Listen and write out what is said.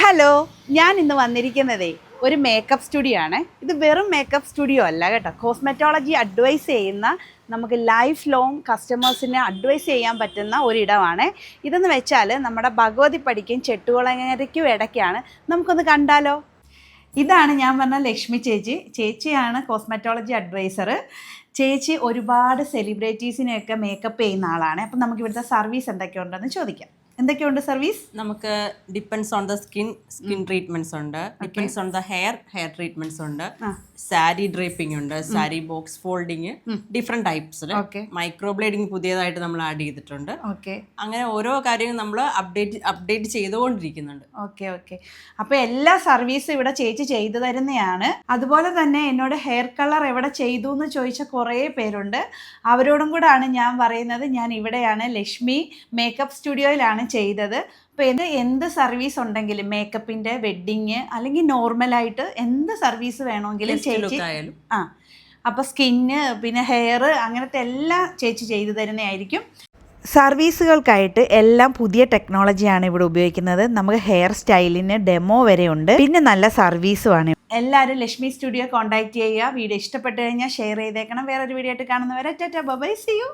Hello, ഞാൻ ഇന്ന് വന്നിരിക്കുന്നതേ ഒരു മേക്കപ്പ് സ്റ്റുഡിയോ ആണ്. ഇത് വെറും മേക്കപ്പ് സ്റ്റുഡിയോ അല്ല കേട്ടോ. കോസ്മെറ്റോളജി അഡ്വൈസ് ചെയ്യുന്ന, നമുക്ക് ലൈഫ് ലോങ് കസ്റ്റമേഴ്സിനെ അഡ്വൈസ് ചെയ്യാൻ പറ്റുന്ന ഒരിടമാണ്. ഇതെന്ന് വെച്ചാൽ നമ്മുടെ ഭഗവതി പടിക്കും ചെട്ടുകുളങ്ങരയ്ക്കും ഇടയ്ക്കാണ്. നമുക്കൊന്ന് കണ്ടാലോ? ഇതാണ് ഞാൻ പറഞ്ഞ ലക്ഷ്മി ചേച്ചിയാണ് കോസ്മെറ്റോളജി അഡ്വൈസർ. ചേച്ചി ഒരുപാട് സെലിബ്രിറ്റീസിനെയൊക്കെ മേക്കപ്പ് ചെയ്യുന്ന ആളാണ്. അപ്പം നമുക്ക് ഇവിടുത്തെ സർവീസ് എന്തൊക്കെയുണ്ടെന്ന് ചോദിക്കാം. എന്തൊക്കെയുണ്ട് സർവീസ്? നമുക്ക് depends on the skin treatments ഉണ്ട്, depends on the hair treatments ഉണ്ട്, സാരി ഡ്രേപ്പിംഗ് ഉണ്ട്, സാരി ബോക്സ് ഫോൾഡിങ്, ഡിഫറെന്റ് ടൈപ്സിൽ, മൈക്രോബ്ലേഡിങ് പുതിയതായിട്ട് നമ്മൾ ആഡ് ചെയ്തിട്ടുണ്ട്. അങ്ങനെ ഓരോ കാര്യങ്ങളും നമ്മൾ അപ്ഡേറ്റ് ചെയ്തുകൊണ്ടിരിക്കുന്നുണ്ട്. ഓക്കെ. അപ്പൊ എല്ലാ സർവീസും ഇവിടെ ചേച്ചി ചെയ്തു തരുന്നതാണ്. അതുപോലെ തന്നെ എന്നോട് ഹെയർ കളർ എവിടെ ചെയ്തു എന്ന് ചോദിച്ച കുറേ പേരുണ്ട്. അവരോടും കൂടെ ആണ് ഞാൻ പറയുന്നത്, ഞാൻ ഇവിടെയാണ് ലക്ഷ്മി മേക്കപ്പ് സ്റ്റുഡിയോയിലാണ് ചെയ്തത്. അപ്പോൾ എന്ത് സർവീസ് ഉണ്ടെങ്കിലും, മേക്കപ്പിൻ്റെ, വെഡ്ഡിങ് അല്ലെങ്കിൽ നോർമലായിട്ട് എന്ത് സർവീസ് വേണമെങ്കിലും ചേച്ചി അപ്പോൾ സ്കിന്ന് പിന്നെ ഹെയർ അങ്ങനത്തെ എല്ലാം ചേച്ചി ചെയ്തു തരുന്നതായിരിക്കും. സർവീസുകൾക്കായിട്ട് എല്ലാം പുതിയ ടെക്നോളജിയാണ് ഇവിടെ ഉപയോഗിക്കുന്നത്. നമുക്ക് ഹെയർ സ്റ്റൈലിന് ഡെമോ വരെ ഉണ്ട്, പിന്നെ നല്ല സർവീസുമാണ്. എല്ലാവരും ലക്ഷ്മി സ്റ്റുഡിയോ കോൺടാക്ട് ചെയ്യുക. വീഡിയോ ഇഷ്ടപ്പെട്ട് കഴിഞ്ഞാൽ ഷെയർ ചെയ്തേക്കണം. വേറൊരു വീഡിയോ ആയിട്ട് കാണുന്നവരെ ടാറ്റാ ബൈ, സീ യു.